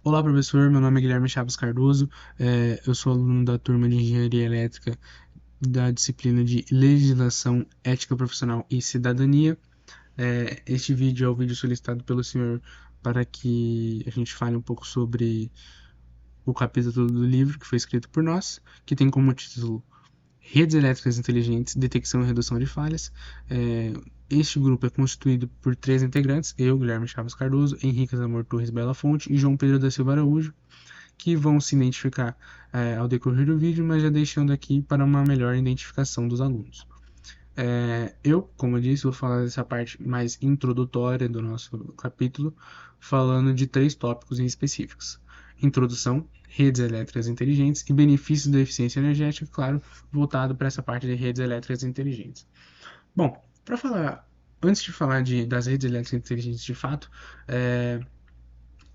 Olá, professor. Meu nome é Guilherme Chaves Cardoso. Eu sou aluno da turma de Engenharia Elétrica da disciplina de Legislação, Ética Profissional e Cidadania. Este vídeo é o vídeo solicitado pelo senhor para que a gente fale um pouco sobre o capítulo do livro que foi escrito por nós, que tem como título Redes Elétricas Inteligentes, Detecção e Redução de Falhas. Este grupo é constituído por 3 integrantes: eu, Guilherme Chaves Cardoso, Henrique Amor Torres Bela Fonte e João Pedro da Silva Araújo, que vão se identificar ao decorrer do vídeo, mas já deixando aqui para uma melhor identificação dos alunos. Eu, como eu disse, vou falar dessa parte mais introdutória do nosso capítulo, falando de 3 tópicos em específicos: introdução, redes elétricas inteligentes e benefícios da eficiência energética, claro, voltado para essa parte de redes elétricas inteligentes. Bom, antes de falar das redes elétricas inteligentes de fato, é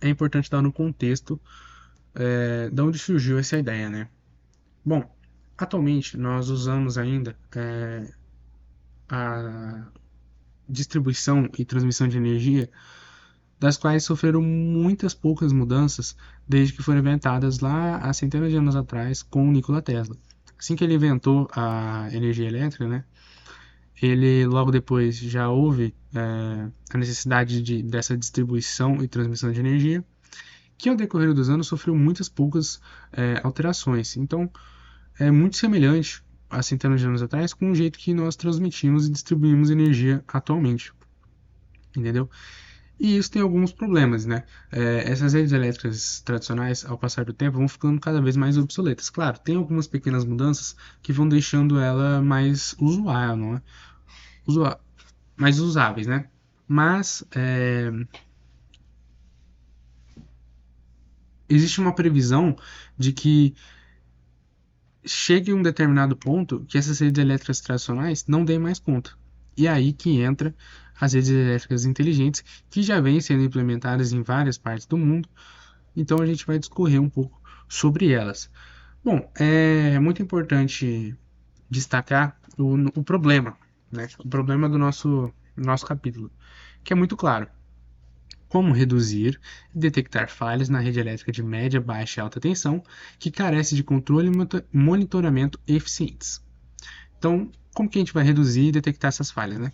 importante dar no contexto de onde surgiu essa ideia, né? Bom, atualmente nós usamos ainda a distribuição e transmissão de energia, das quais sofreram muitas poucas mudanças desde que foram inventadas lá há centenas de anos atrás com o Nikola Tesla. Assim que ele inventou a energia elétrica, né, ele logo depois já houve a necessidade dessa distribuição e transmissão de energia, que ao decorrer dos anos sofreu muitas poucas alterações. Então, é muito semelhante a centenas de anos atrás com o jeito que nós transmitimos e distribuímos energia atualmente, entendeu? E isso tem alguns problemas, né? Essas redes elétricas tradicionais, ao passar do tempo, vão ficando cada vez mais obsoletas. Claro, tem algumas pequenas mudanças que vão deixando ela mais usual, não é? Mais usáveis, né? Mas existe uma previsão de que chegue um determinado ponto que essas redes elétricas tradicionais não deem mais conta. E é aí que entra as redes elétricas inteligentes, que já vêm sendo implementadas em várias partes do mundo. Então a gente vai discorrer um pouco sobre elas. Bom, é muito importante destacar o problema, né? O problema do nosso capítulo, que é muito claro: como reduzir e detectar falhas na rede elétrica de média, baixa e alta tensão que carece de controle e monitoramento eficientes. Então, como que a gente vai reduzir e detectar essas falhas, né?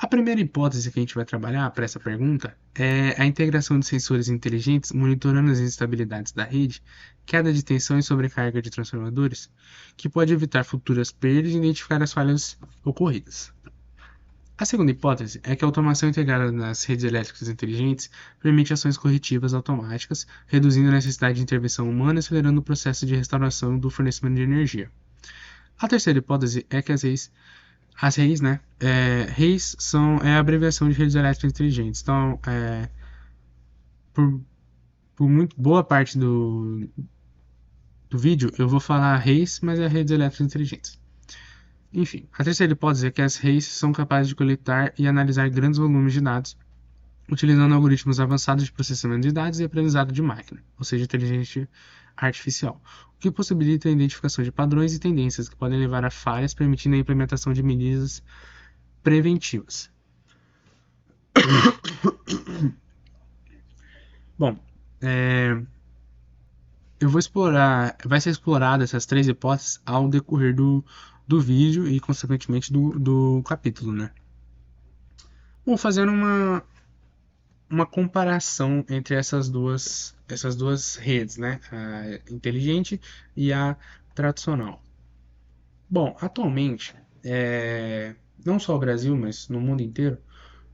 A primeira hipótese que a gente vai trabalhar para essa pergunta é a integração de sensores inteligentes monitorando as instabilidades da rede, queda de tensão e sobrecarga de transformadores, que pode evitar futuras perdas e identificar as falhas ocorridas. A segunda hipótese é que a automação integrada nas redes elétricas inteligentes permite ações corretivas automáticas, reduzindo a necessidade de intervenção humana e acelerando o processo de restauração do fornecimento de energia. A terceira hipótese é que as REIs, né? REIs é a abreviação de redes elétricas inteligentes. Então, por, por muito boa parte do vídeo, eu vou falar REIs, mas é redes elétricas inteligentes. Enfim, a terceira hipótese é que as REIs são capazes de coletar e analisar grandes volumes de dados, utilizando algoritmos avançados de processamento de dados e aprendizado de máquina, ou seja, inteligência artificial, o que possibilita a identificação de padrões e tendências que podem levar a falhas, permitindo a implementação de medidas preventivas. Bom, vai ser explorada essas 3 hipóteses ao decorrer do vídeo e, consequentemente, do capítulo, né? Bom, fazendo uma comparação entre essas duas redes, né? A inteligente e a tradicional. Bom, atualmente, não só o Brasil, mas no mundo inteiro,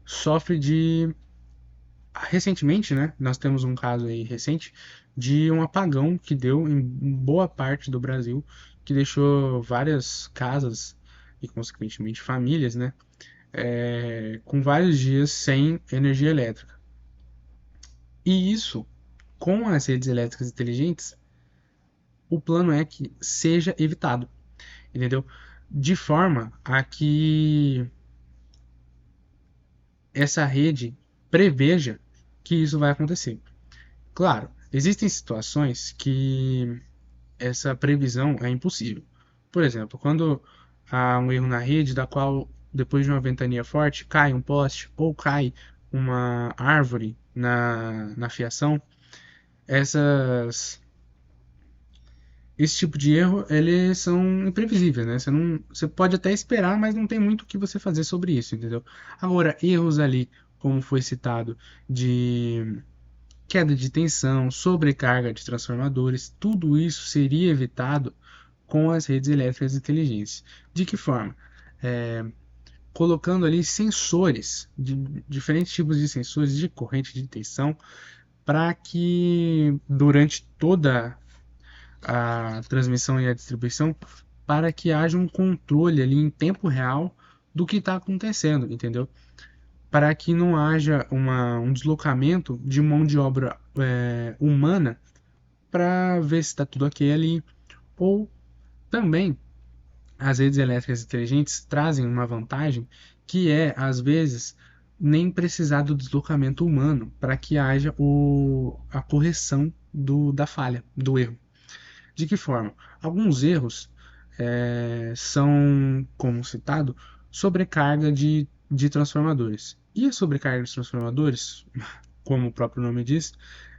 sofre de... Recentemente, né? Nós temos um caso aí recente de um apagão que deu em boa parte do Brasil, que deixou várias casas e, consequentemente, famílias, né? Com vários dias sem energia elétrica. E isso, com as redes elétricas inteligentes, o plano é que seja evitado, entendeu? De forma a que essa rede preveja que isso vai acontecer. Claro, existem situações que essa previsão é impossível. Por exemplo, quando há um erro na rede, da qual, depois de uma ventania forte, cai um poste ou cai uma árvore na fiação, essas esse tipo de erro, eles são imprevisíveis, né? Você pode até esperar, mas não tem muito o que você fazer sobre isso, entendeu? Agora, erros ali, como foi citado, de queda de tensão, sobrecarga de transformadores, tudo isso seria evitado com as redes elétricas inteligentes. De que forma? É, colocando ali sensores, diferentes tipos de sensores de corrente de tensão, para que durante toda a transmissão e a distribuição, para que haja um controle ali em tempo real do que está acontecendo, entendeu? Para que não haja um deslocamento de mão de obra humana para ver se está tudo ok ali. Ou também as redes elétricas inteligentes trazem uma vantagem que é, às vezes, nem precisar do deslocamento humano para que haja a correção da falha, do erro. De que forma? Alguns erros são, como citado, sobrecarga de transformadores. E a sobrecarga de transformadores, como o próprio nome diz,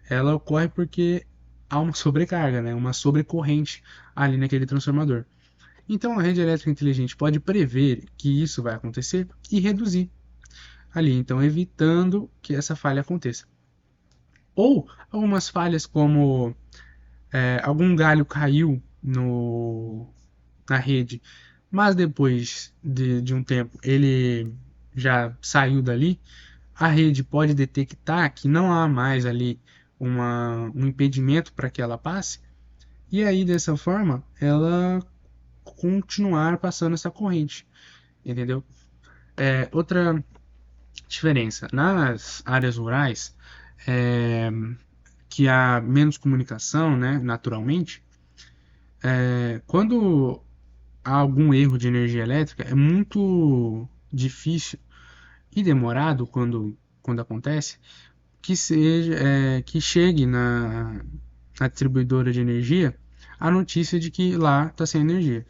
ela ocorre porque há uma sobrecarga, né? Uma sobrecorrente ali naquele transformador. Então a rede elétrica inteligente pode prever que isso vai acontecer e reduzir ali, então evitando que essa falha aconteça. Ou algumas falhas como algum galho caiu na rede, mas depois de um tempo ele já saiu dali, a rede pode detectar que não há mais ali um impedimento para que ela passe, e aí dessa forma ela continuar passando essa corrente, entendeu? Outra diferença, nas áreas rurais, é, que há menos comunicação, né, naturalmente, quando há algum erro de energia elétrica, é muito difícil e demorado quando acontece que chegue na distribuidora de energia a notícia de que lá está sem energia.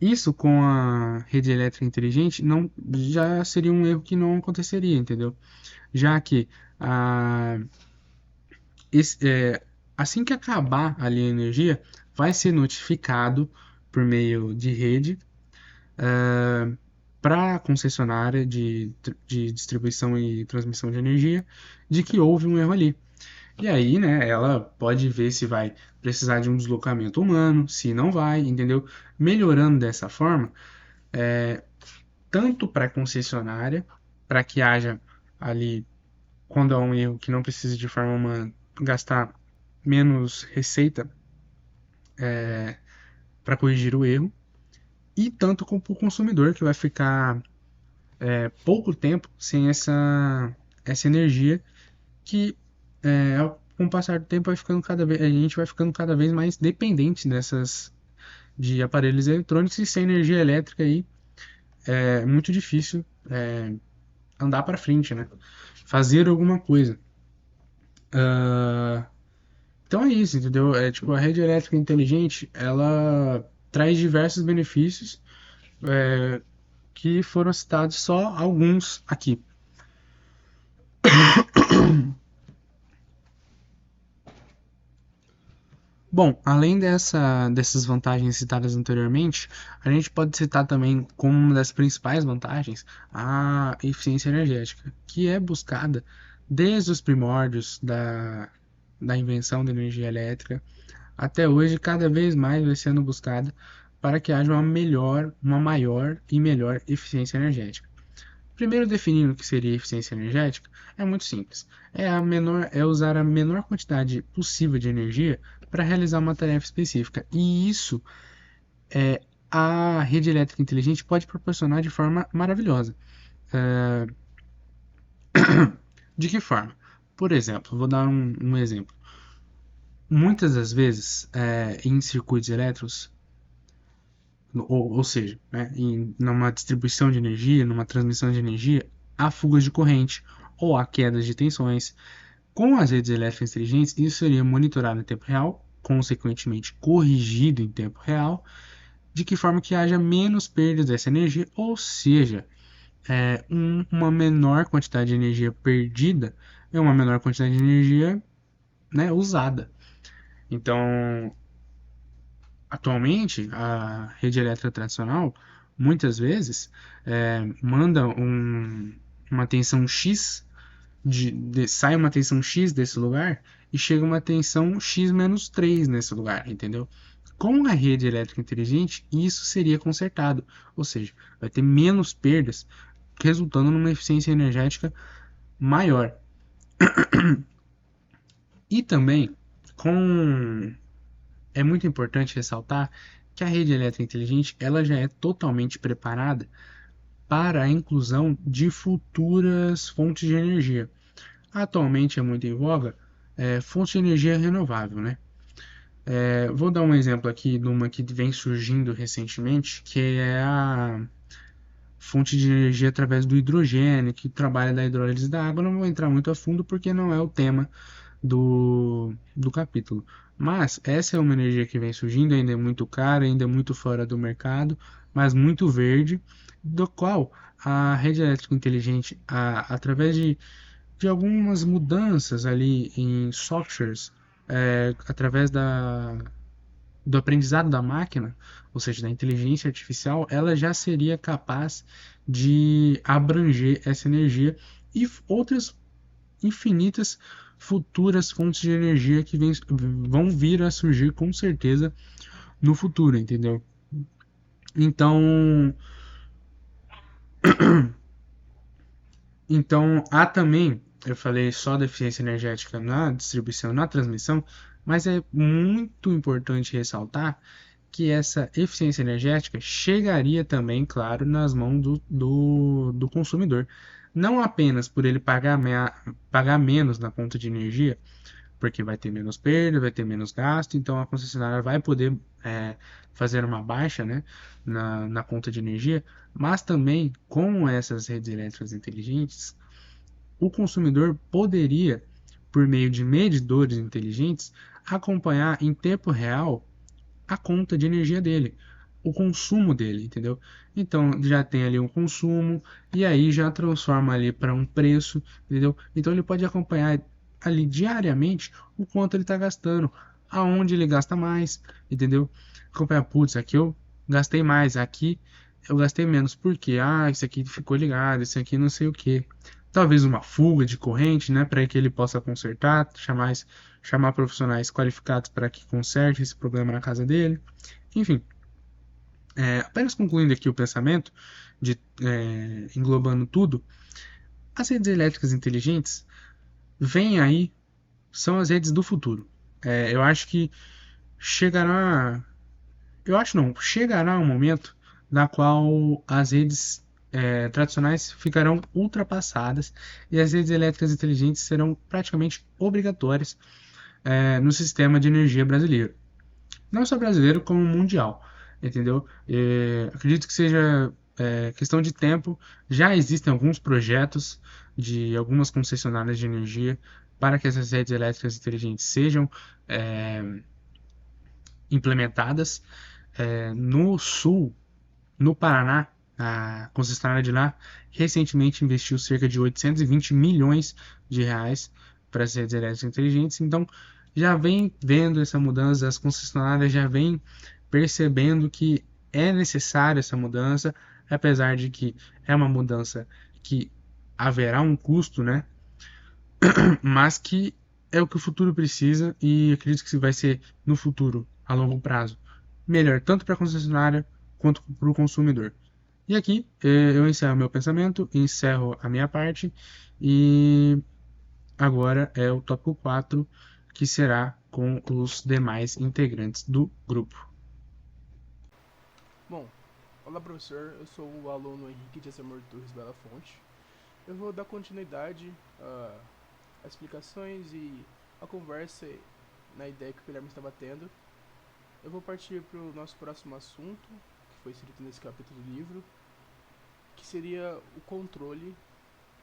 Isso com a rede elétrica inteligente não já seria um erro que não aconteceria, entendeu? Já que a, esse, assim que acabar ali a energia, vai ser notificado por meio de rede para a concessionária de distribuição e transmissão de energia de que houve um erro ali. E aí, né, ela pode ver se vai precisar de um deslocamento humano, se não vai, entendeu? Melhorando dessa forma, tanto para a concessionária, para que haja ali, quando há um erro que não precise de forma humana, gastar menos receita para corrigir o erro, e tanto como para o consumidor, que vai ficar pouco tempo sem essa energia que com o passar do tempo vai ficando a gente vai ficando cada vez mais dependente de aparelhos eletrônicos, e sem energia elétrica aí é muito difícil andar para frente, né? Fazer alguma coisa. Ah, então é isso, entendeu? Tipo, a rede elétrica inteligente, ela traz diversos benefícios que foram citados só alguns aqui. Bom, além dessas vantagens citadas anteriormente, a gente pode citar também como uma das principais vantagens a eficiência energética, que é buscada desde os primórdios da invenção da energia elétrica até hoje, cada vez mais vai sendo buscada para que haja uma maior e melhor eficiência energética. Primeiro, definindo o que seria eficiência energética, é muito simples. É usar a menor quantidade possível de energia para realizar uma tarefa específica. E isso a rede elétrica inteligente pode proporcionar de forma maravilhosa. É, de que forma? Por exemplo, vou dar um exemplo. Muitas das vezes, em circuitos elétricos, ou seja, né, numa distribuição de energia, numa transmissão de energia, há fugas de corrente ou há quedas de tensões. Com as redes elétricas inteligentes, isso seria monitorado em tempo real, consequentemente corrigido em tempo real, de que forma que haja menos perdas dessa energia, ou seja, uma menor quantidade de energia perdida é uma menor quantidade de energia né, usada. Então, atualmente, a rede elétrica tradicional, muitas vezes, manda uma tensão X, sai uma tensão X desse lugar e chega uma tensão X menos 3 nesse lugar, entendeu? Com a rede elétrica inteligente, isso seria consertado, ou seja, vai ter menos perdas, resultando numa eficiência energética maior. E também, com é muito importante ressaltar que a rede elétrica inteligente ela já é totalmente preparada para a inclusão de futuras fontes de energia. Atualmente é muito em voga fonte de energia renovável, né? Vou dar um exemplo aqui de uma que vem surgindo recentemente, que é a fonte de energia através do hidrogênio, que trabalha da hidrólise da água. Não vou entrar muito a fundo porque não é o tema do capítulo. Mas essa é uma energia que vem surgindo, ainda é muito cara, ainda é muito fora do mercado, mas muito verde, do qual a rede elétrica inteligente, através de algumas mudanças ali em softwares, através do aprendizado da máquina, ou seja, da inteligência artificial, ela já seria capaz de abranger essa energia e outras infinitas futuras fontes de energia que vão vir a surgir com certeza no futuro, entendeu? Então, há também, eu falei só da eficiência energética na distribuição e na transmissão, mas é muito importante ressaltar que essa eficiência energética chegaria também, claro, nas mãos do consumidor. Não apenas por ele pagar menos na conta de energia, porque vai ter menos perda, vai ter menos gasto, então a concessionária vai poder fazer uma baixa, né, na conta de energia, mas também com essas redes elétricas inteligentes, o consumidor poderia, por meio de medidores inteligentes, acompanhar em tempo real a conta de energia dele, o consumo dele, entendeu? Então já tem ali um consumo e aí já transforma ali para um preço, entendeu? Então ele pode acompanhar ali diariamente o quanto ele está gastando, aonde ele gasta mais, entendeu? Acompanhar, putz, aqui eu gastei mais, aqui eu gastei menos, porque isso aqui ficou ligado, isso aqui não sei o que. Talvez uma fuga de corrente, né, para que ele possa consertar, chamar profissionais qualificados para que conserte esse problema na casa dele. Enfim, apenas concluindo aqui o pensamento, englobando tudo, as redes elétricas inteligentes vêm aí, são as redes do futuro. Eu acho que chegará, eu acho não, chegará um momento na qual as redes tradicionais ficarão ultrapassadas e as redes elétricas inteligentes serão praticamente obrigatórias no sistema de energia brasileiro. Não só brasileiro, como mundial, entendeu? Acredito que seja questão de tempo. Já existem alguns projetos de algumas concessionárias de energia para que essas redes elétricas inteligentes sejam é, implementadas. No sul, no Paraná, a concessionária de lá recentemente investiu cerca de 820 milhões de reais para as redes elétricas inteligentes. Então, já vem vendo essa mudança, as concessionárias já vêm percebendo que é necessária essa mudança, apesar de que é uma mudança que haverá um custo, né? Mas que é o que o futuro precisa e acredito que vai ser no futuro, a longo prazo, melhor tanto para a concessionária quanto para o consumidor. E aqui eu encerro meu pensamento, encerro a minha parte e agora é o tópico 4 que será com os demais integrantes do grupo. Bom, olá professor, eu sou o aluno Henrique de Amor Torres Bela Fonte. Eu vou dar continuidade às explicações e à conversa na ideia que o Guilherme estava tendo. Eu vou partir para o nosso próximo assunto, que foi escrito nesse capítulo do livro, que seria o controle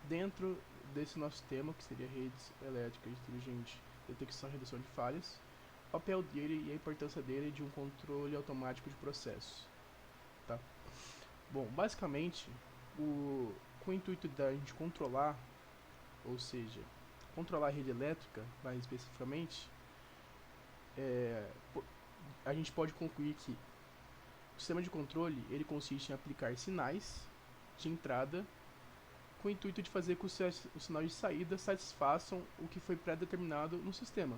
dentro desse nosso tema, que seria redes elétricas inteligentes, detecção e redução de falhas, o papel dele e a importância dele de um controle automático de processos. Tá? Bom, basicamente, com o intuito da gente controlar, ou seja, controlar a rede elétrica, mais especificamente, é, a gente pode concluir que o sistema de controle ele consiste em aplicar sinais de entrada com o intuito de fazer com que os sinais de saída satisfaçam o que foi pré-determinado no sistema.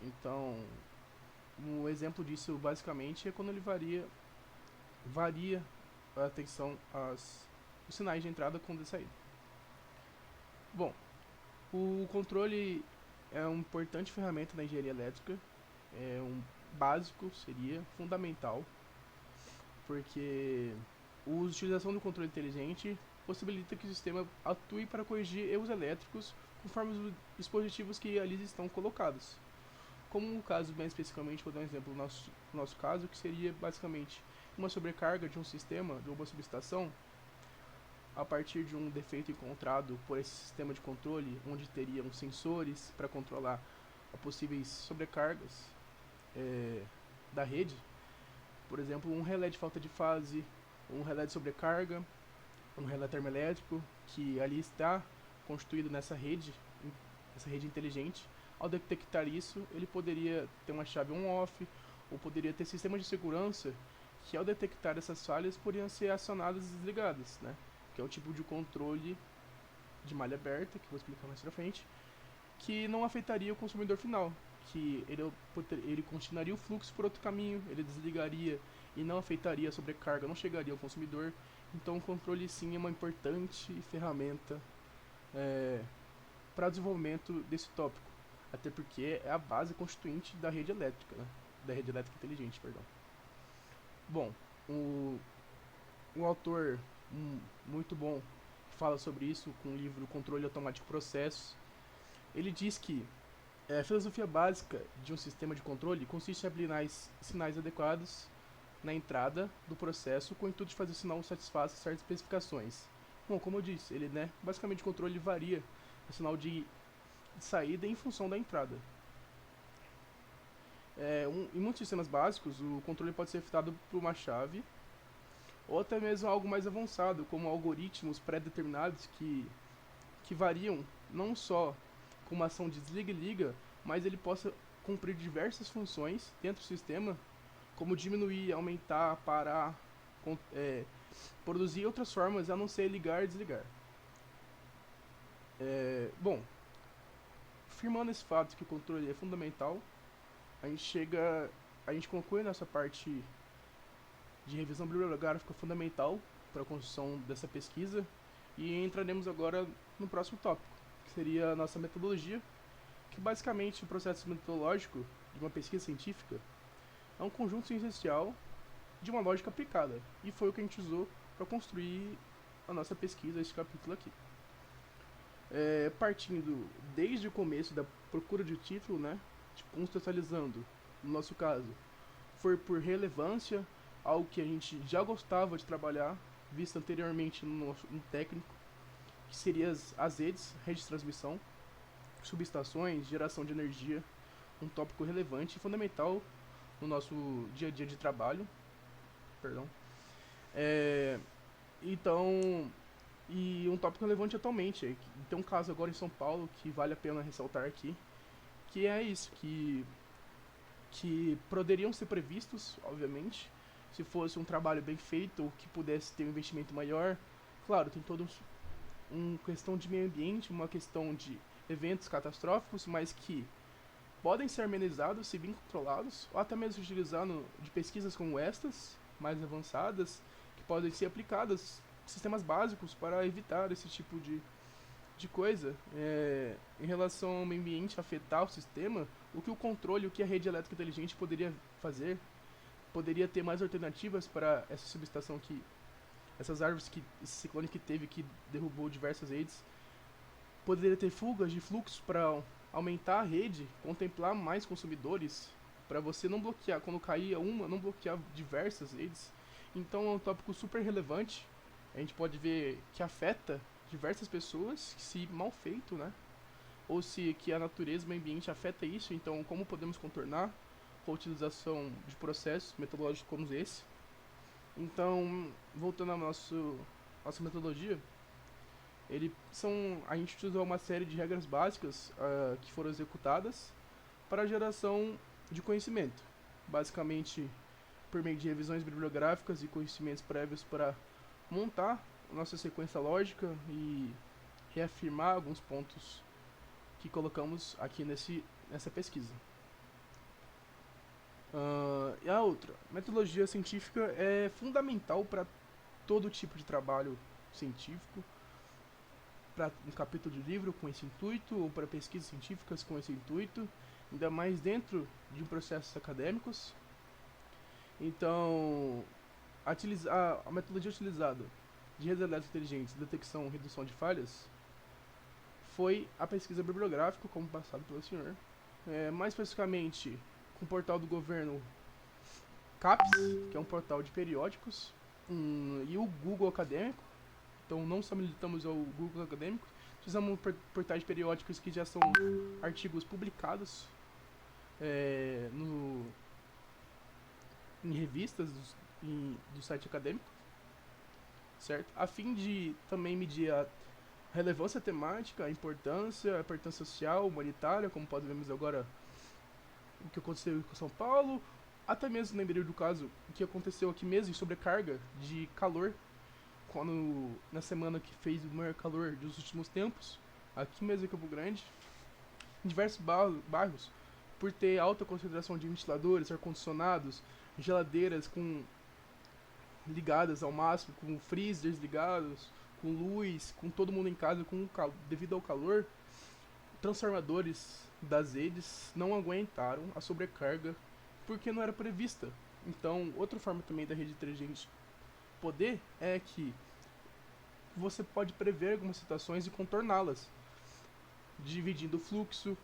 Então, um exemplo disso basicamente é quando ele varia a atenção os sinais de entrada com de saída. Bom, o controle é uma importante ferramenta na engenharia elétrica, é um básico, seria fundamental, porque a utilização do controle inteligente possibilita que o sistema atue para corrigir erros elétricos conforme os dispositivos que ali estão colocados. Como no caso, bem especificamente, vou dar um exemplo no nosso caso, que seria basicamente uma sobrecarga de um sistema, de uma subestação, a partir de um defeito encontrado por esse sistema de controle, onde teriam sensores para controlar possíveis sobrecargas da rede. Por exemplo, um relé de falta de fase, um relé de sobrecarga, um relé termoelétrico, que ali está constituído nessa rede inteligente. Ao detectar isso, ele poderia ter uma chave on-off, ou poderia ter sistemas de segurança que, ao detectar essas falhas, poderiam ser acionadas e desligadas, né? Que é o tipo de controle de malha aberta, que vou explicar mais pra frente, que não afetaria o consumidor final, que ele continuaria o fluxo por outro caminho, ele desligaria e não afetaria a sobrecarga, não chegaria ao consumidor. Então o controle sim é uma importante ferramenta para o desenvolvimento desse tópico, até porque é a base constituinte da rede elétrica, né? Da rede elétrica inteligente, perdão. Bom, o autor muito bom que fala sobre isso com o livro Controle Automático de Processos, ele diz que a filosofia básica de um sistema de controle consiste em aplicar sinais adequados na entrada do processo com o intuito de fazer o sinal satisfaça certas especificações. Bom, como eu disse, ele, basicamente o controle varia o sinal de saída em função da entrada. Em muitos sistemas básicos, o controle pode ser afetado por uma chave ou até mesmo algo mais avançado, como algoritmos pré-determinados que variam não só com uma ação de desliga e liga, mas ele possa cumprir diversas funções dentro do sistema, como diminuir, aumentar, parar, produzir outras formas a não ser ligar e desligar. Bom, afirmando esse fato que o controle é fundamental, a gente conclui nessa parte de revisão bibliográfica fundamental para a construção dessa pesquisa e entraremos agora no próximo tópico, que seria a nossa metodologia, que basicamente o processo metodológico de uma pesquisa científica é um conjunto essencial de uma lógica aplicada, e foi o que a gente usou para construir a nossa pesquisa, esse capítulo aqui. Partindo desde o começo da procura de título, né, contextualizando, no nosso caso, foi por relevância, algo que a gente já gostava de trabalhar, visto anteriormente no técnico, que seria as redes de transmissão, subestações, geração de energia, um tópico relevante e fundamental no nosso dia a dia de trabalho. Perdão. Então, e um tópico relevante atualmente. Tem um caso agora em São Paulo que vale a pena ressaltar aqui, que é isso, que poderiam ser previstos, obviamente, se fosse um trabalho bem feito ou que pudesse ter um investimento maior. Claro, tem todo uma questão de meio ambiente, uma questão de eventos catastróficos, mas que podem ser amenizados se bem controlados, ou até mesmo utilizando de pesquisas como estas, mais avançadas, que podem ser aplicadas em sistemas básicos para evitar esse tipo de coisa. Em relação ao meio ambiente afetar o sistema, o que o controle, o que a rede elétrica inteligente poderia fazer, poderia ter mais alternativas para essa subestação essas árvores esse ciclone que teve, que derrubou diversas redes, poderia ter fugas de fluxo para aumentar a rede, contemplar mais consumidores, para você não bloquear, quando cair uma, não bloquear diversas redes. Então é um tópico super relevante, a gente pode ver que afeta diversas pessoas, se mal feito, né? Ou se que a natureza, o meio ambiente afeta isso, então como podemos contornar com a utilização de processos metodológicos como esse. Então, voltando à nossa metodologia, A gente usou uma série de regras básicas que foram executadas para a geração de conhecimento. Basicamente, por meio de revisões bibliográficas e conhecimentos prévios para montar nossa sequência lógica e reafirmar alguns pontos que colocamos aqui nessa pesquisa. E a outra, metodologia científica é fundamental para todo tipo de trabalho científico, para um capítulo de livro com esse intuito, ou para pesquisas científicas com esse intuito, ainda mais dentro de processos acadêmicos. Então, a metodologia utilizada de redes elétricas inteligentes, detecção e redução de falhas, foi a pesquisa bibliográfica, como passado pelo senhor. Mais especificamente, com o portal do governo CAPES, que é um portal de periódicos, e o Google Acadêmico. Então, não só militamos ao Google Acadêmico, utilizamos portais periódicos que já são artigos publicados em revistas do site acadêmico, certo? A fim de também medir a relevância temática, a importância social, humanitária, como podemos agora o que aconteceu com São Paulo, até mesmo lembrei do caso que aconteceu aqui mesmo, sobrecarga de calor, na semana que fez o maior calor dos últimos tempos, aqui mesmo em Campo Grande, em diversos bairros, por ter alta concentração de ventiladores, ar-condicionados, geladeiras ligadas ao máximo, com freezers ligados, com luz, com todo mundo em casa devido ao calor, transformadores das redes não aguentaram a sobrecarga porque não era prevista. Então, outra forma também da rede inteligente poder é que você pode prever algumas situações e contorná-las, dividindo o fluxo,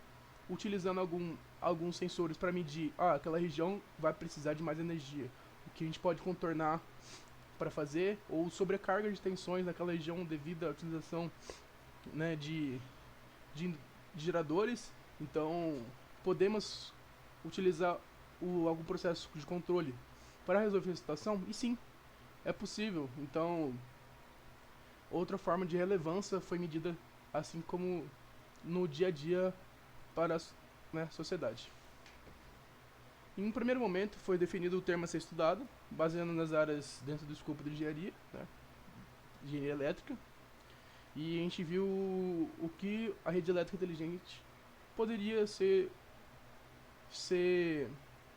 utilizando alguns sensores para medir, aquela região vai precisar de mais energia, o que a gente pode contornar para fazer, ou sobrecarga de tensões naquela região devido à utilização, né, de geradores. Então, podemos utilizar algum processo de controle para resolver a situação? E sim, é possível. Então, outra forma de relevância foi medida assim como no dia a dia para a sociedade. Em um primeiro momento, foi definido o termo a ser estudado, baseando nas áreas dentro do escopo de engenharia, né, engenharia elétrica, e a gente viu o que a rede elétrica inteligente poderia ser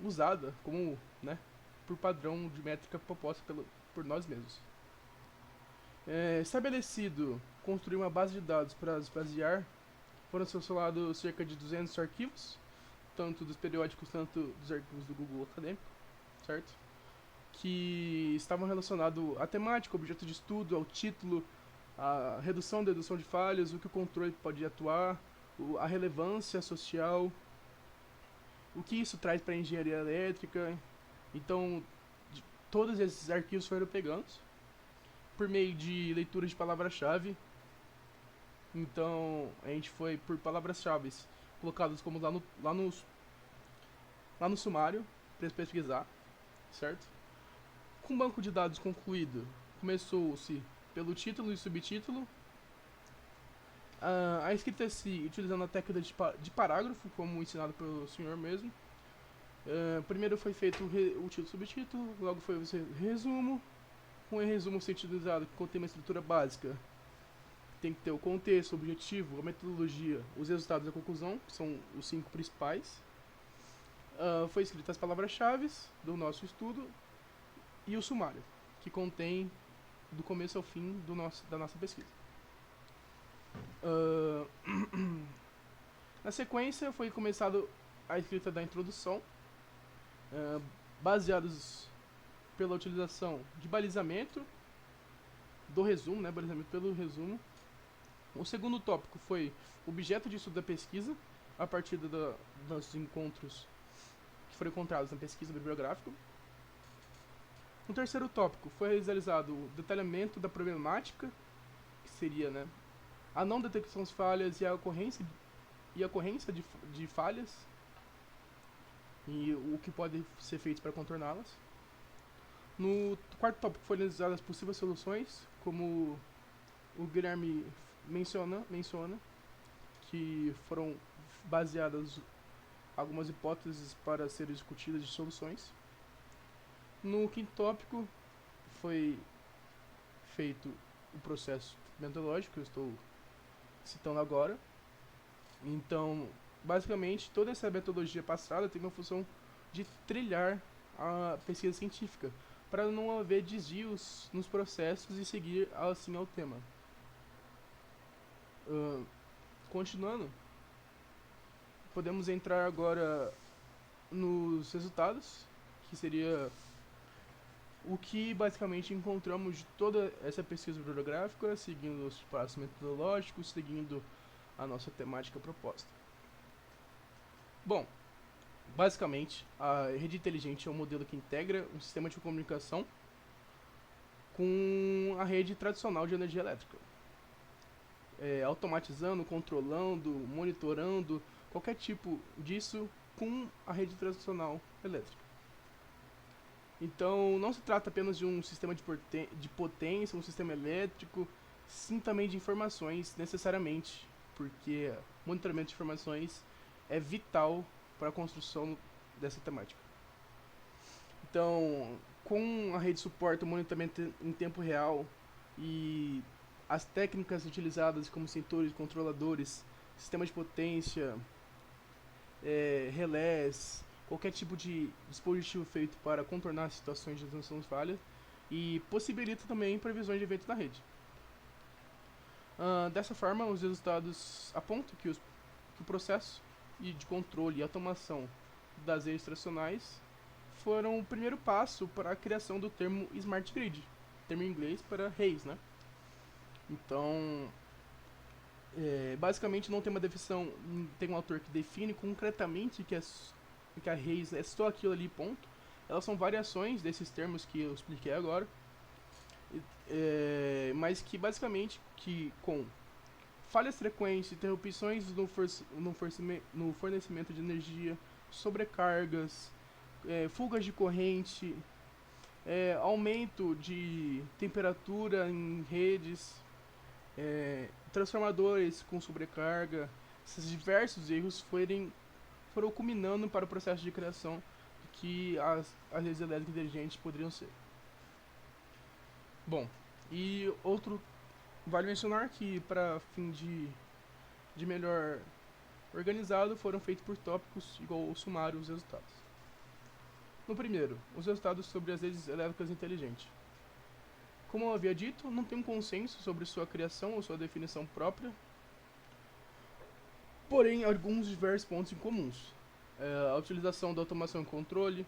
usada como, né, por padrão de métrica proposta por nós mesmos. Estabelecido construir uma base de dados para basear, foram selecionados cerca de 200 arquivos, tanto dos periódicos, tanto dos arquivos do Google Acadêmico, certo? Que estavam relacionados à temática, ao objeto de estudo, ao título, a redução da redução de falhas, o que o controle pode atuar, a relevância social, o que isso traz para a engenharia elétrica. Então, todos esses arquivos foram pegados por meio de leitura de palavra-chave. Então, a gente foi por palavras-chave colocadas como lá no sumário para pesquisar, certo? Com o banco de dados concluído, começou-se pelo título e subtítulo. A escrita se utilizando a técnica de parágrafo, como ensinado pelo senhor mesmo. Primeiro foi feito o título e subtítulo, logo foi o resumo. Com o resumo sintetizado que contém uma estrutura básica, tem que ter o contexto, o objetivo, a metodologia, os resultados e a conclusão, que são os 5 principais. Foi escrito as palavras-chave do nosso estudo e o sumário, que contém do começo ao fim da nossa pesquisa. Na sequência foi começado a escrita da introdução, baseados pela utilização de balizamento do resumo, né, balizamento pelo resumo. O segundo tópico foi objeto de estudo da pesquisa, a partir dos encontros que foram encontrados na pesquisa bibliográfica. No terceiro tópico foi realizado o detalhamento da problemática, que seria, né, a não detecção de falhas e a ocorrência de falhas e o que pode ser feito para contorná-las. No quarto tópico foi analisar as possíveis soluções, como o Guilherme menciona que foram baseadas algumas hipóteses para serem discutidas de soluções. No quinto tópico foi feito o processo metodológico que eu estou citando agora. Então, basicamente, toda essa metodologia passada tem uma função de trilhar a pesquisa científica, para não haver desvios nos processos e seguir assim ao tema. Continuando, podemos entrar agora nos resultados, que seria o que basicamente encontramos de toda essa pesquisa bibliográfica, seguindo os passos metodológicos, seguindo a nossa temática proposta. Bom, basicamente, a rede inteligente é um modelo que integra um sistema de comunicação com a rede tradicional de energia elétrica, automatizando, controlando, monitorando qualquer tipo disso com a rede tradicional elétrica. Então, não se trata apenas de um sistema de potência, um sistema elétrico, sim também de informações, necessariamente, porque monitoramento de informações é vital para a construção dessa temática. Então, com a rede suporta o monitoramento em tempo real e as técnicas utilizadas como sensores, controladores, sistema de potência, relés, qualquer tipo de dispositivo feito para contornar situações de transmissão falha e possibilita também previsões de eventos na rede. Dessa forma, os resultados apontam que o processo de controle e automação das redes tradicionais foram o primeiro passo para a criação do termo Smart Grid, termo em inglês para reis, né? Então, basicamente não tem uma definição, tem um autor que define concretamente que a reis é só aquilo ali, ponto. Elas são variações desses termos que eu expliquei agora, mas que basicamente com falhas frequentes, interrupções no fornecimento de energia, sobrecargas, fugas de corrente, aumento de temperatura em redes, transformadores com sobrecarga, esses diversos erros foram culminando para o processo de criação do que as redes elétricas inteligentes poderiam ser. Bom, e vale mencionar que para fim de melhor organizado foram feitos por tópicos igual ao sumário os resultados. No primeiro, os resultados sobre as redes elétricas inteligentes. Como eu havia dito, não tem um consenso sobre sua criação ou sua definição própria, porém alguns diversos pontos em comuns. A utilização da automação e controle,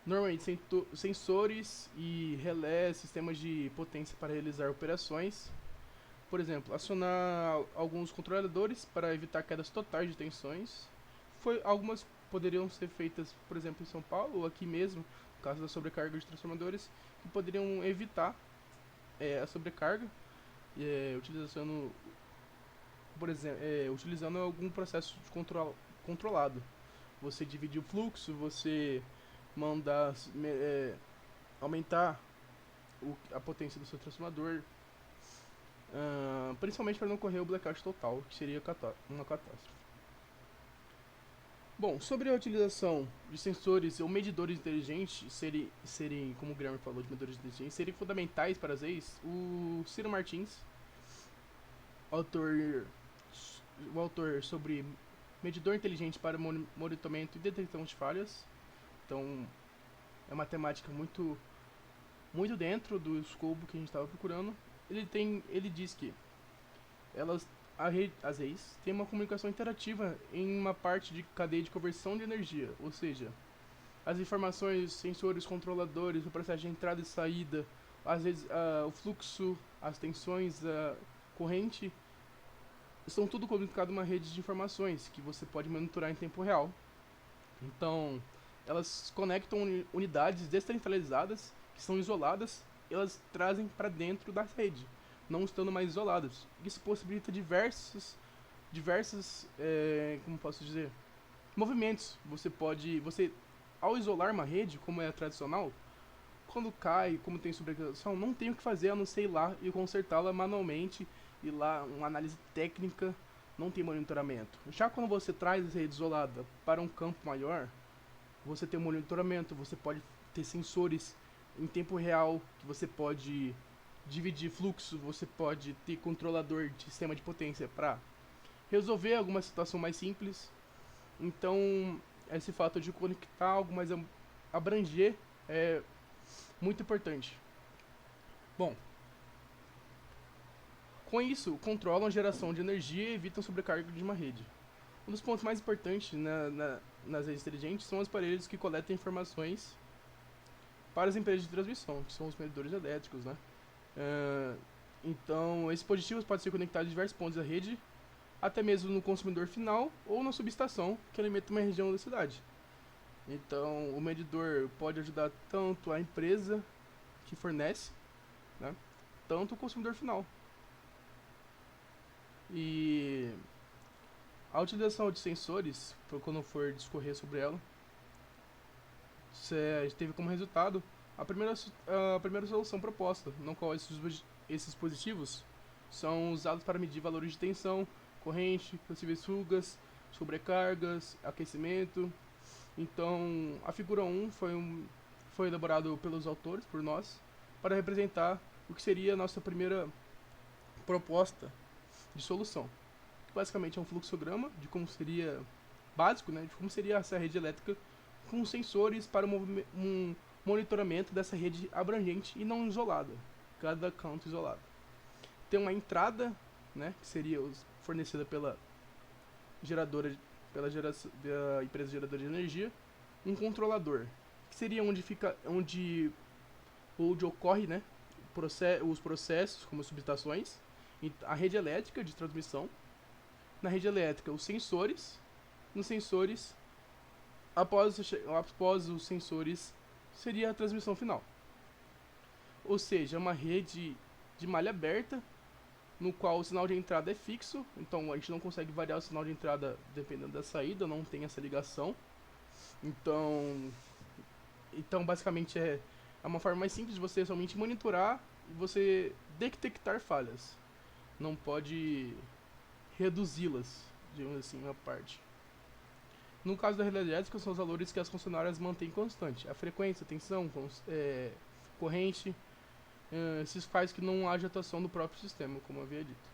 normalmente sensores e relés, sistemas de potência para realizar operações. Por exemplo, acionar alguns controladores para evitar quedas totais de tensões. Algumas poderiam ser feitas, por exemplo, em São Paulo ou aqui mesmo, no caso da sobrecarga de transformadores, que poderiam evitar a sobrecarga, utilizando, por exemplo, utilizando algum processo de controlado. Você dividir o fluxo, você mandar aumentar a potência do seu transformador, principalmente para não ocorrer o blackout total, que seria uma catástrofe. Bom, sobre a utilização de sensores ou medidores inteligentes serem, como o Guilherme falou, de medidores inteligentes, serem fundamentais para as redes, o Ciro Martins, o autor sobre medidor inteligente para monitoramento e detecção de falhas, então é uma temática muito dentro do escopo que a gente estava procurando. Ele diz que as redes têm uma comunicação interativa em uma parte de cadeia de conversão de energia, ou seja, as informações, sensores, controladores, o processo de entrada e saída, às vezes o fluxo, as tensões, a corrente, estão tudo comunicado numa rede de informações que você pode monitorar em tempo real. Então, elas conectam unidades descentralizadas que são isoladas, elas trazem para dentro da rede, não estando mais isoladas. Isso possibilita diversos, como posso dizer, movimentos. Você ao isolar uma rede, como é a tradicional, quando cai, como tem sobrecarregação, não tem o que fazer a não ser ir lá e consertá-la manualmente e lá uma análise técnica não tem monitoramento. Já quando você traz essa rede isolada para um campo maior, você tem um monitoramento, você pode ter sensores em tempo real, que você pode dividir fluxo, você pode ter controlador de sistema de potência para resolver alguma situação mais simples. Então, esse fato de conectar algo mais abranger é muito importante. Bom, com isso, controlam a geração de energia e evitam sobrecarga de uma rede. Um dos pontos mais importantes nas redes inteligentes são os aparelhos que coletam informações para as empresas de transmissão, que são os medidores elétricos, né? Então, esses dispositivos podem ser conectados a diversos pontos da rede, até mesmo no consumidor final ou na subestação que alimenta uma região da cidade. Então, o medidor pode ajudar tanto a empresa que fornece, né, tanto o consumidor final. E a utilização de sensores, quando for discorrer sobre ela, teve como resultado a primeira solução proposta, no qual esses dispositivos são usados para medir valores de tensão, corrente, possíveis fugas, sobrecargas, aquecimento. Então, a figura 1 foi elaborado pelos autores, por nós, para representar o que seria a nossa primeira proposta de solução. Basicamente é um fluxograma de como seria básico, né, de como seria essa rede elétrica com sensores para um monitoramento dessa rede abrangente e não isolada, cada canto isolado. Tem uma entrada, né, que seria fornecida pela geradora, pela empresa geradora de energia, um controlador, que seria onde ocorre, né, os processos, como subestações, a rede elétrica de transmissão, na rede elétrica os sensores, nos sensores, após os sensores, seria a transmissão final. Ou seja, uma rede de malha aberta, no qual o sinal de entrada é fixo, então a gente não consegue variar o sinal de entrada dependendo da saída, não tem essa ligação. Então basicamente é uma forma mais simples de você somente monitorar e você detectar falhas. Não pode reduzi-las, digamos assim, uma parte. No caso da rede elétrica, são os valores que as concessionárias mantêm constante. A frequência, a tensão, corrente, esses faz que não haja atuação do próprio sistema, como eu havia dito.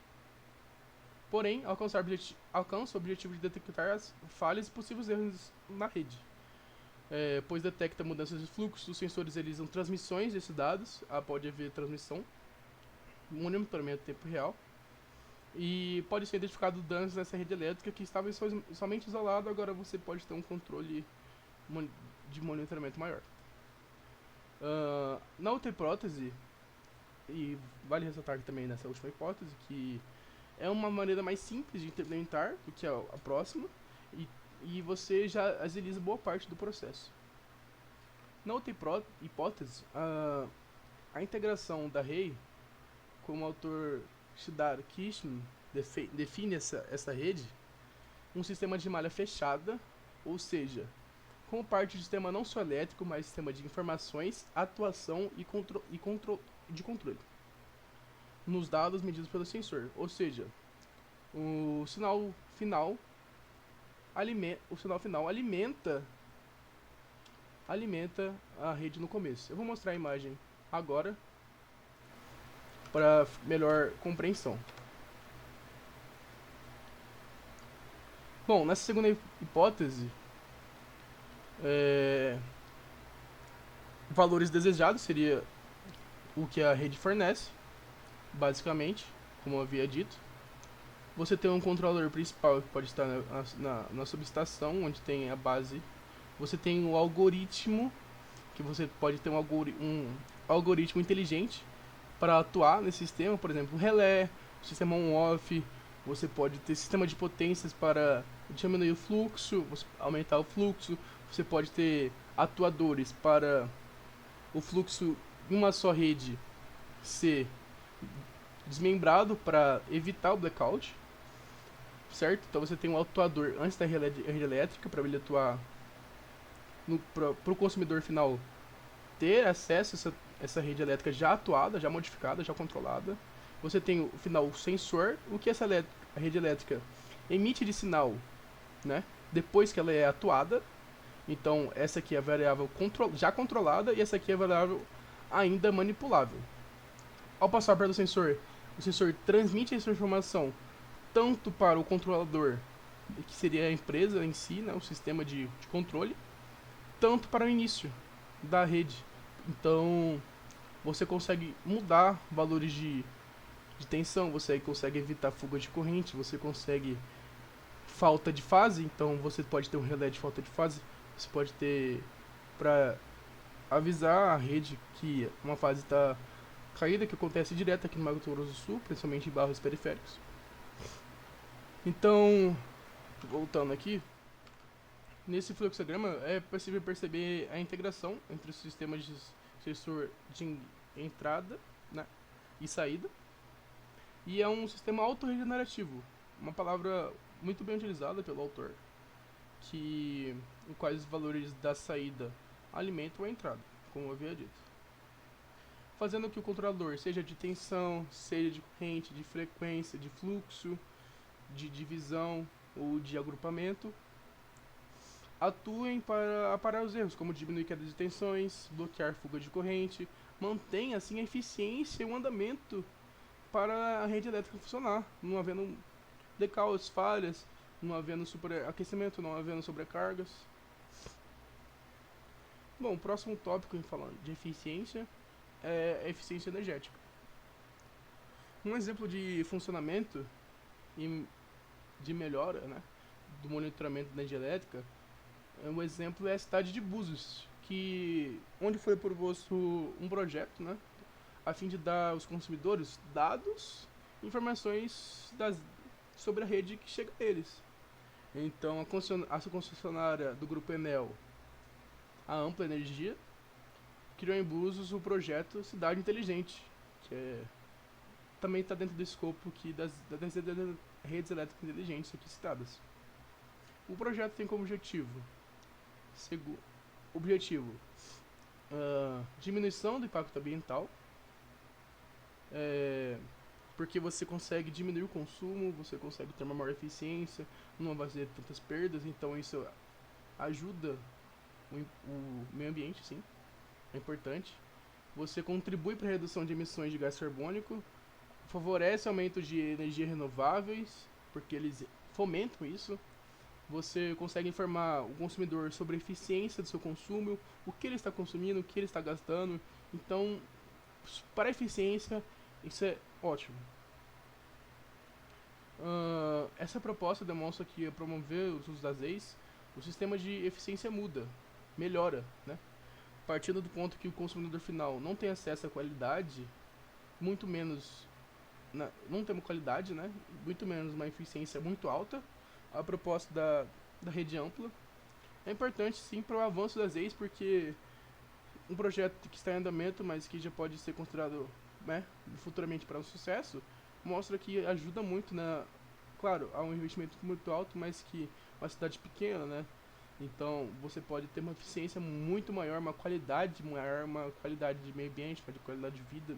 Porém, alcança o objetivo de detectar as falhas e possíveis erros na rede. Pois detecta mudanças de fluxo, os sensores realizam transmissões desses dados, pode haver transmissão, monitoramento em tempo real, e pode ser identificado danos nessa rede elétrica que estava somente isolado, agora você pode ter um controle de monitoramento maior. Na outra hipótese, e vale ressaltar também nessa última hipótese, que é uma maneira mais simples de implementar do que a próxima, e você já agiliza boa parte do processo. Na outra hipótese, a integração da REI, como o autor Shidar Kishn define essa rede, um sistema de malha fechada, ou seja, como parte do sistema não só elétrico, mas sistema de informações, atuação e de controle nos dados medidos pelo sensor, ou seja, o sinal final alimenta a rede no começo. Eu vou mostrar a imagem agora para melhor compreensão. Bom, nessa segunda hipótese, valores desejados seria o que a rede fornece, basicamente, como eu havia dito. Você tem um controlador principal que pode estar na subestação, onde tem a base. Você tem o algoritmo, que você pode ter um algoritmo inteligente para atuar nesse sistema, por exemplo, um relé, sistema on-off. Você pode ter sistema de potências para diminuir o fluxo, aumentar o fluxo. Você pode ter atuadores para o fluxo em uma só rede ser desmembrado para evitar o blackout, certo? Então você tem um atuador antes da rede elétrica para ele atuar para o consumidor final ter acesso a essa rede elétrica já atuada, já modificada, já controlada. você tem o final sensor, o que a rede elétrica emite de sinal, né? Depois que ela é atuada. Então essa aqui é a variável já controlada e essa aqui é a variável ainda manipulável. Ao passar pelo sensor, o sensor transmite essa informação tanto para o controlador, que seria a empresa em si, né, o sistema de controle, tanto para o início da rede. Então você consegue mudar valores de tensão, você consegue evitar fuga de corrente, você consegue falta de fase, então você pode ter um relé de falta de fase, você pode ter para avisar a rede que uma fase está caída, que acontece direto aqui no Mato Grosso do Sul, principalmente em bairros periféricos. Então, voltando aqui, nesse fluxograma é possível perceber a integração entre os sistemas de sensor de entrada, né, e saída, e é um sistema autorregenerativo, uma palavra muito bem utilizada pelo autor, em quais os valores da saída alimentam a entrada, como eu havia dito. Fazendo que o controlador, seja de tensão, seja de corrente, de frequência, de fluxo, de divisão ou de agrupamento, atuem para parar os erros, como diminuir queda de tensões, bloquear fuga de corrente, mantém assim a eficiência e o andamento para a rede elétrica funcionar, não havendo decalques, falhas, não havendo superaquecimento, não havendo sobrecargas. Bom, o próximo tópico, falando de eficiência, é a eficiência energética. Um exemplo de funcionamento e de melhora, né, do monitoramento da energia elétrica, um exemplo é a cidade de Búzios, onde foi proposto um projeto, né, a fim de dar aos consumidores dados, informações sobre a rede que chega a eles. Então, a concessionária do Grupo Enel, a Ampla Energia, criou em Búzios o projeto Cidade Inteligente, que também está dentro do escopo aqui das redes elétricas inteligentes aqui citadas. O projeto tem como objetivo diminuição do impacto ambiental, porque você consegue diminuir o consumo, você consegue ter uma maior eficiência, não vai ter tantas perdas, então isso ajuda o meio ambiente, sim, é importante. Você contribui para a redução de emissões de gás carbônico, favorece o aumento de energias renováveis, porque eles fomentam isso. Você consegue informar o consumidor sobre a eficiência do seu consumo, o que ele está consumindo, o que ele está gastando. Então, para a eficiência, isso é ótimo. Essa proposta demonstra que, ao promover os usos das leis, o sistema de eficiência melhora, né? Partindo do ponto que o consumidor final não tem acesso à qualidade, muito menos não tem uma qualidade, né? Muito menos uma eficiência muito alta. A proposta da rede ampla é importante, sim, para o avanço das leis, porque um projeto que está em andamento, mas que já pode ser considerado, né, futuramente para um sucesso, mostra que ajuda muito, claro, há um investimento muito alto, mas que uma cidade pequena, né? Então você pode ter uma eficiência muito maior, uma qualidade maior, uma qualidade de meio ambiente, uma qualidade de vida.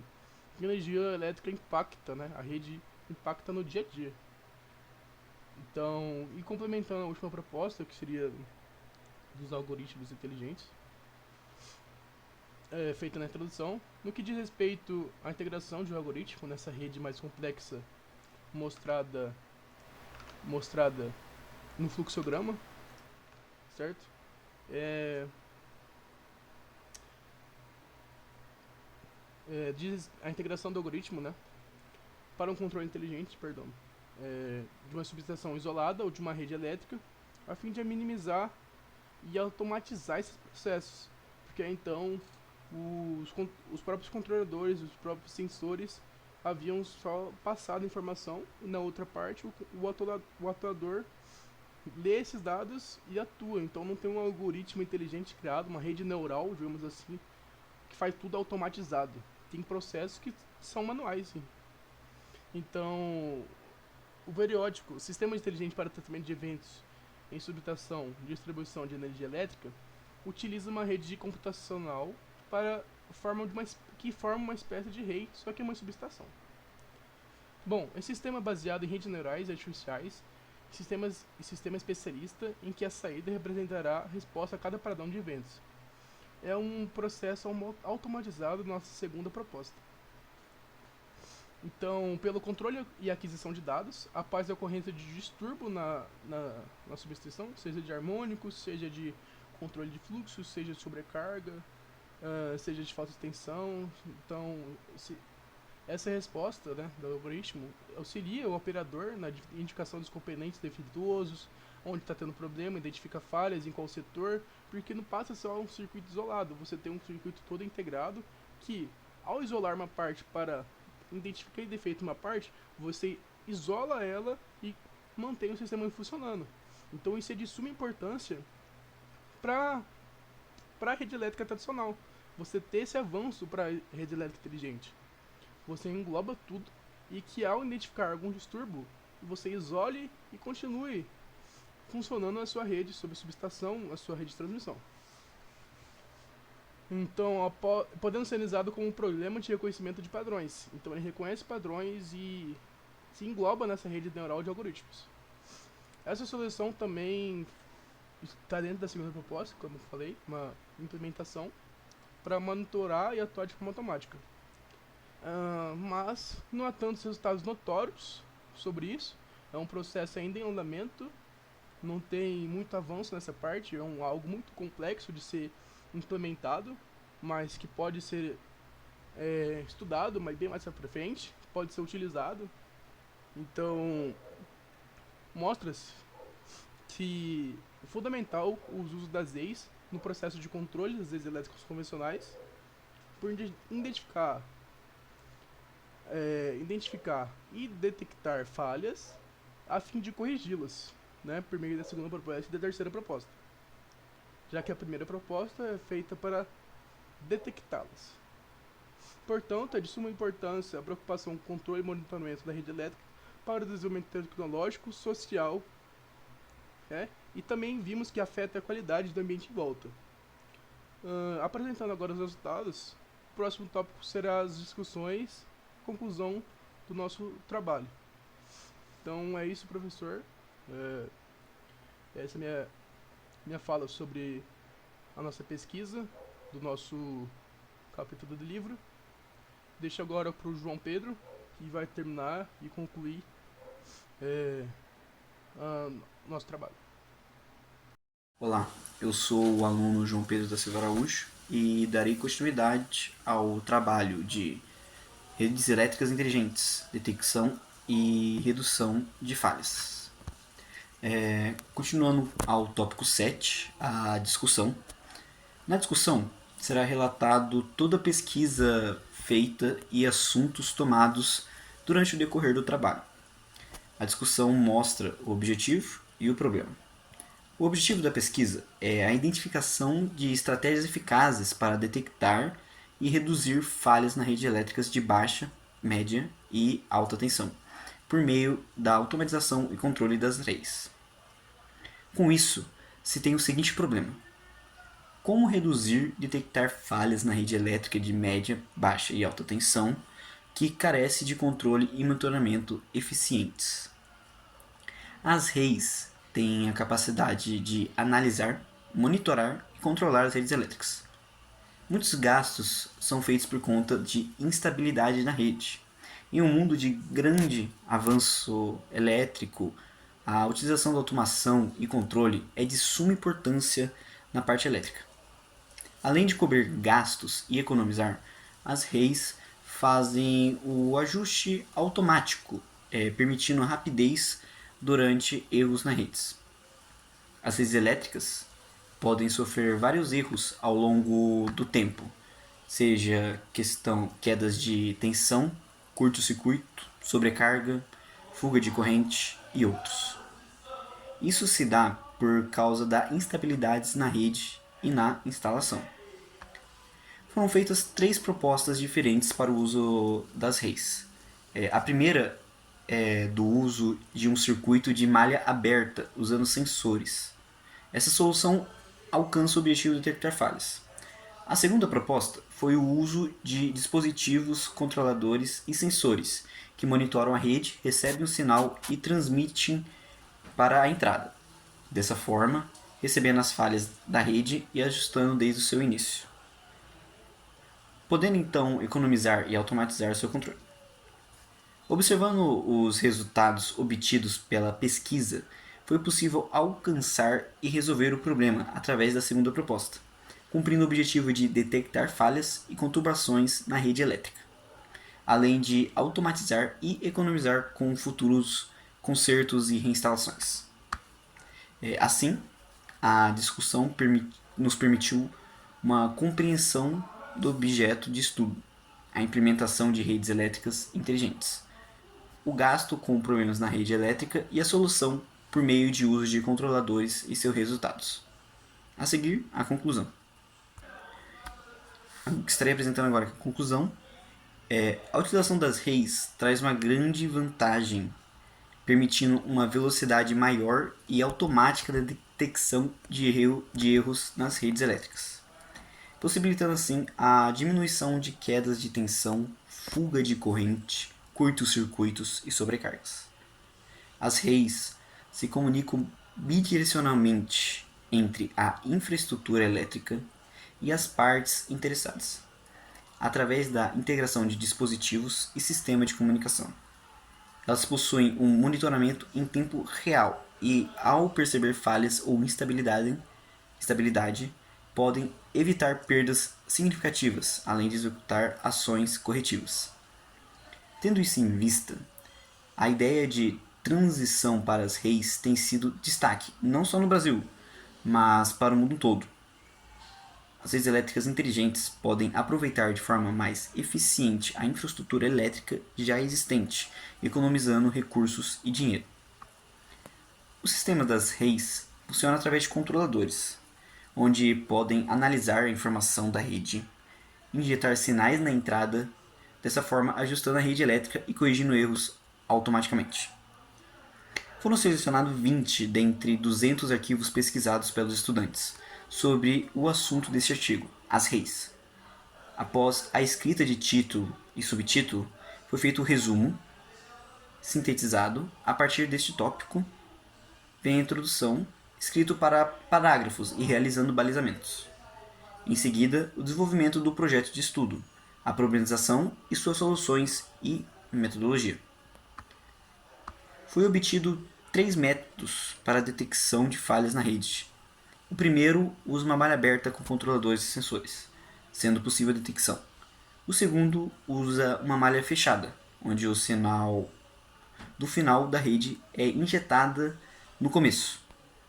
A energia elétrica impacta, né? A rede impacta no dia a dia. Então, e complementando a última proposta, que seria dos algoritmos inteligentes, feita na introdução, no que diz respeito à integração de um algoritmo nessa rede mais complexa mostrada no fluxograma, certo? Diz a integração do algoritmo, né, para um controle inteligente, de uma subestação isolada ou de uma rede elétrica, a fim de minimizar e automatizar esses processos, porque então os próprios controladores, os próprios sensores haviam só passado a informação e na outra parte o atuador lê esses dados e atua. Então não tem um algoritmo inteligente criado, uma rede neural, digamos assim, que faz tudo automatizado. Tem processos que são manuais, sim. Então, o periódico, o sistema inteligente para tratamento de eventos em subestação de distribuição de energia elétrica, utiliza uma rede computacional que forma uma espécie de rede, só que é uma subestação. Bom, esse sistema é baseado em redes neurais artificiais e sistema especialista em que a saída representará a resposta a cada padrão de eventos. É um processo automatizado da nossa segunda proposta. Então, pelo controle e aquisição de dados, após a ocorrência de distúrbio na substituição, seja de harmônicos, seja de controle de fluxo, seja de sobrecarga, seja de falta de tensão. Então, essa resposta, né, do algoritmo auxilia o operador na indicação dos componentes defeituosos, onde está tendo problema, identifica falhas em qual setor, porque não passa só um circuito isolado, você tem um circuito todo integrado que, ao isolar uma parte para identificar defeito em uma parte, você isola ela e mantém o sistema funcionando. Então isso é de suma importância para a rede elétrica tradicional. Você ter esse avanço para a rede elétrica inteligente. Você engloba tudo e que ao identificar algum distúrbio, você isole e continue funcionando a sua rede sob subestação, a sua rede de transmissão. Então, podendo ser analisado como um problema de reconhecimento de padrões. Então, ele reconhece padrões e se engloba nessa rede neural de algoritmos. Essa solução também está dentro da segunda proposta, como eu falei, uma implementação para monitorar e atuar de forma automática. Mas não há tantos resultados notórios sobre isso. É um processo ainda em andamento, não tem muito avanço nessa parte, é algo muito complexo de ser implementado, mas que pode ser estudado, mas bem mais para frente, pode ser utilizado. Então, mostra-se que é fundamental os usos das EIs no processo de controle das redes elétricas convencionais, por identificar e detectar falhas a fim de corrigi-las, né, por meio da segunda proposta e da terceira proposta, já que a primeira proposta é feita para detectá-las. Portanto, é de suma importância a preocupação com o controle e monitoramento da rede elétrica para o desenvolvimento tecnológico, social, e também vimos que afeta a qualidade do ambiente em volta. Apresentando agora os resultados, o próximo tópico será as discussões e conclusão do nosso trabalho. Então é isso, professor. Essa é minha fala sobre a nossa pesquisa, do nosso capítulo do livro. Deixo agora para o João Pedro, que vai terminar e concluir nosso trabalho. Olá, eu sou o aluno João Pedro da Silva Araújo e darei continuidade ao trabalho de redes elétricas inteligentes, detecção e redução de falhas. Continuando ao tópico 7, a discussão. Na discussão, será relatado toda a pesquisa feita e assuntos tomados durante o decorrer do trabalho. A discussão mostra o objetivo e o problema. O objetivo da pesquisa é a identificação de estratégias eficazes para detectar e reduzir falhas nas redes elétricas de baixa, média e alta tensão, por meio da automatização e controle das redes. Com isso, se tem o seguinte problema: como reduzir e detectar falhas na rede elétrica de média, baixa e alta tensão que carece de controle e monitoramento eficientes? As redes têm a capacidade de analisar, monitorar e controlar as redes elétricas. Muitos gastos são feitos por conta de instabilidade na rede. Em um mundo de grande avanço elétrico, a utilização da automação e controle é de suma importância na parte elétrica. Além de cobrir gastos e economizar, as redes fazem o ajuste automático, permitindo rapidez durante erros nas redes. As redes elétricas podem sofrer vários erros ao longo do tempo, seja quedas de tensão, curto-circuito, sobrecarga, fuga de corrente e outros. Isso se dá por causa da instabilidades na rede e na instalação. Foram feitas 3 propostas diferentes para o uso das redes. A primeira é do uso de um circuito de malha aberta usando sensores. Essa solução alcança o objetivo de detectar falhas. A segunda proposta foi o uso de dispositivos controladores e sensores que monitoram a rede, recebem o sinal e transmitem para a entrada. Dessa forma, recebendo as falhas da rede e ajustando desde o seu início, podendo então economizar e automatizar seu controle. Observando os resultados obtidos pela pesquisa, foi possível alcançar e resolver o problema através da segunda proposta, cumprindo o objetivo de detectar falhas e conturbações na rede elétrica, além de automatizar e economizar com futuros consertos e reinstalações. Assim, a discussão nos permitiu uma compreensão do objeto de estudo, a implementação de redes elétricas inteligentes, o gasto com problemas na rede elétrica e a solução por meio de uso de controladores e seus resultados. A seguir, a conclusão. Estarei apresentando agora a conclusão. A utilização das redes traz uma grande vantagem, permitindo uma velocidade maior e automática da detecção de erros nas redes elétricas, possibilitando assim a diminuição de quedas de tensão, fuga de corrente, curtos-circuitos e sobrecargas. As redes se comunicam bidirecionalmente entre a infraestrutura elétrica e as partes interessadas, através da integração de dispositivos e sistema de comunicação. Elas possuem um monitoramento em tempo real e, ao perceber falhas ou instabilidade, podem evitar perdas significativas, além de executar ações corretivas. Tendo isso em vista, a ideia de transição para as redes tem sido destaque, não só no Brasil, mas para o mundo todo. As redes elétricas inteligentes podem aproveitar de forma mais eficiente a infraestrutura elétrica já existente, economizando recursos e dinheiro. O sistema das redes funciona através de controladores, onde podem analisar a informação da rede, injetar sinais na entrada, dessa forma ajustando a rede elétrica e corrigindo erros automaticamente. Foram selecionados 20 dentre 200 arquivos pesquisados pelos estudantes sobre o assunto deste artigo, as redes. Após a escrita de título e subtítulo, foi feito o resumo, sintetizado a partir deste tópico, vem a introdução, escrito para parágrafos e realizando balizamentos. Em seguida, o desenvolvimento do projeto de estudo, a problematização e suas soluções e metodologia. Foi obtido 3 métodos para a detecção de falhas na rede. O primeiro usa uma malha aberta com controladores e sensores, sendo possível a detecção. O segundo usa uma malha fechada, onde o sinal do final da rede é injetada no começo,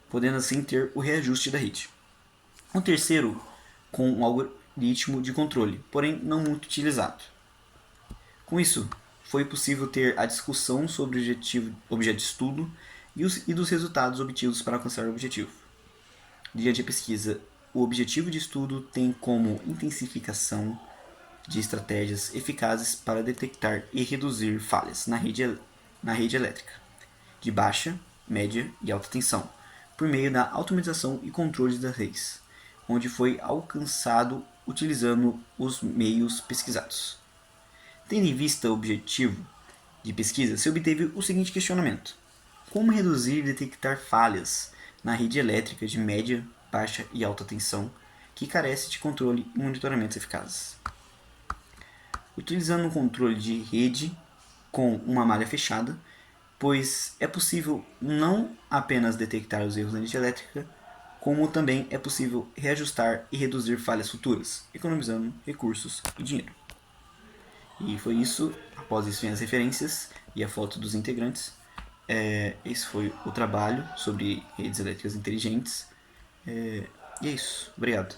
podendo assim ter o reajuste da rede. O terceiro, com um algoritmo de controle, porém não muito utilizado. Com isso, foi possível ter a discussão sobre o objeto de estudo e dos resultados obtidos para alcançar o objetivo. Diante da pesquisa, o objetivo de estudo tem como intensificação de estratégias eficazes para detectar e reduzir falhas na rede elétrica, de baixa, média e alta tensão, por meio da automatização e controle das redes, onde foi alcançado utilizando os meios pesquisados. Tendo em vista o objetivo de pesquisa, se obteve o seguinte questionamento: como reduzir e detectar falhas na rede elétrica de média, baixa e alta tensão que carece de controle e monitoramento eficazes? Utilizando um controle de rede com uma malha fechada, pois é possível não apenas detectar os erros na rede elétrica, como também é possível reajustar e reduzir falhas futuras, economizando recursos e dinheiro. E foi isso. Após isso vem as referências e a foto dos integrantes. Esse foi o trabalho sobre redes elétricas inteligentes. E é isso. Obrigado.